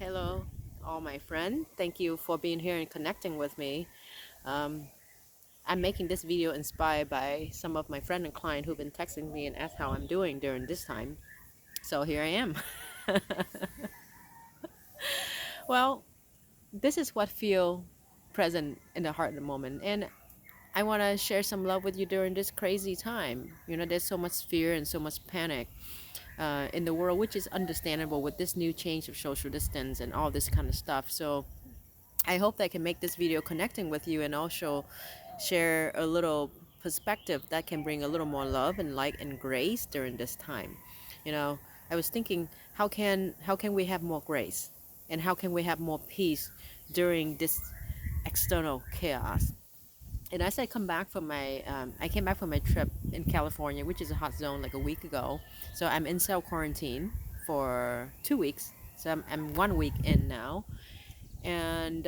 Hello, all my friend. Thank you for being here and connecting with me. Um, I'm making this video inspired by some of my friend and client who've been texting me and asked how I'm doing during this time. So here I am. Well, this is what feel present in the heart at the moment, and I want to share some love with you during this crazy time. There's so much fear and so much panic in the world, which is understandable with this new change of social distance and all this kind of stuff. So I hope that I can make this video connecting with you and also share a little perspective that can bring a little more love and light and grace during this time. You know, I was thinking, how can we have more grace, and how can we have more peace during this external chaos? And as I came back from my trip in California, which is a hot zone, like a week ago. So I'm in self quarantine for 2 weeks. So I'm 1 week in now, and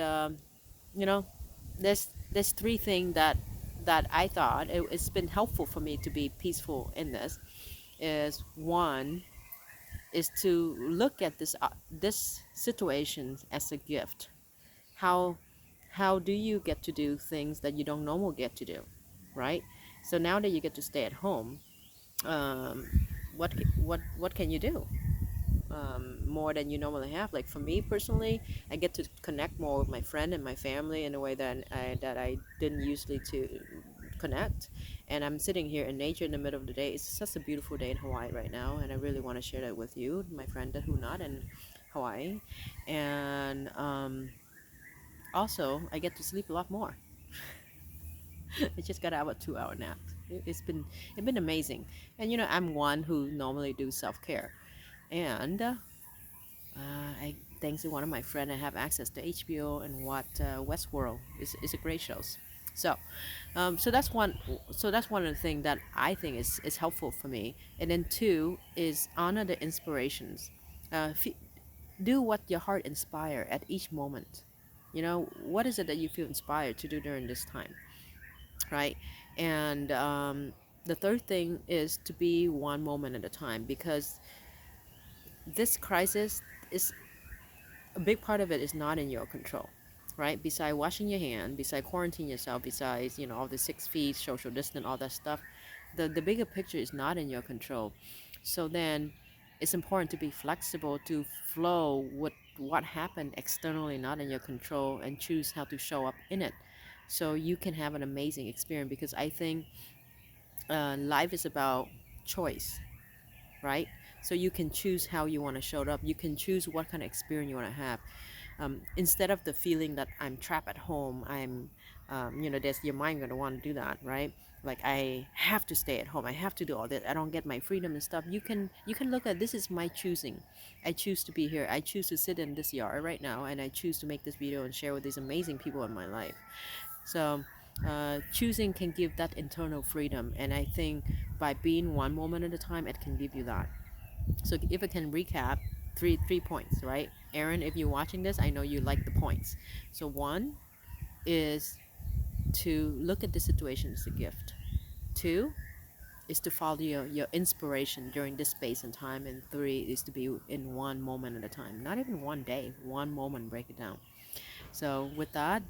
you know there's three things that I thought it's been helpful for me to be peaceful in this. Is one is to look at this situation as a gift. How how do you get to do things that you don't normally get to do, right? So now that you get to stay at home, um, what can you do more than you normally have? Like for me personally, I get to connect more with my friend and my family in a way that I didn't usually to connect. And I'm sitting here in nature in the middle of the day. It's such a beautiful day in Hawaii right now, and I really want to share that with you, my friend who not in Hawaii. And also, I get to sleep a lot more. I just got out of a 2-hour nap. It's been amazing. And I'm one who normally do self-care, and I thanks to one of my friend, I have access to HBO and what Westworld is a great shows. So, so that's one of the things that I think is helpful for me. And then two is honor the inspirations. Uh, f- do what your heart inspire at each moment. What is it that you feel inspired to do during this time, right? And the third thing is to be one moment at a time, because this crisis is a big part of it is not in your control, right? Beside washing your hand, beside quarantining yourself, besides all the 6 feet, social distance, all that stuff, the bigger picture is not in your control. So then, it's important to be flexible, to flow with what happened externally, not in your control, and choose how to show up in it, so you can have an amazing experience. Because I think life is about choice, right? So you can choose how you want to show up. You can choose what kind of experience you want to have. Instead of the feeling that I'm trapped at home, there's your mind gonna want to do that, right? Like, I have to stay at home, I have to do all that, I don't get my freedom and stuff. You can look at, this is my choosing. I choose to be here. I choose to sit in this yard right now, and I choose to make this video and share with these amazing people in my life. So choosing can give that internal freedom, and I think by being one moment at a time, it can give you that. So if I can recap, three points, right? Aaron, if you're watching this, I know you like the points. So one is to look at the situation as a gift. Two is to follow your inspiration during this space and time. And three is to be in one moment at a time. Not even one day, one moment, break it down. So with that,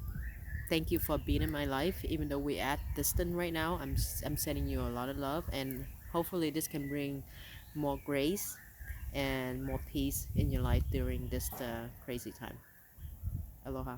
thank you for being in my life. Even though we're at distance right now, I'm sending you a lot of love, and hopefully this can bring more grace and more peace in your life during this crazy time. Aloha.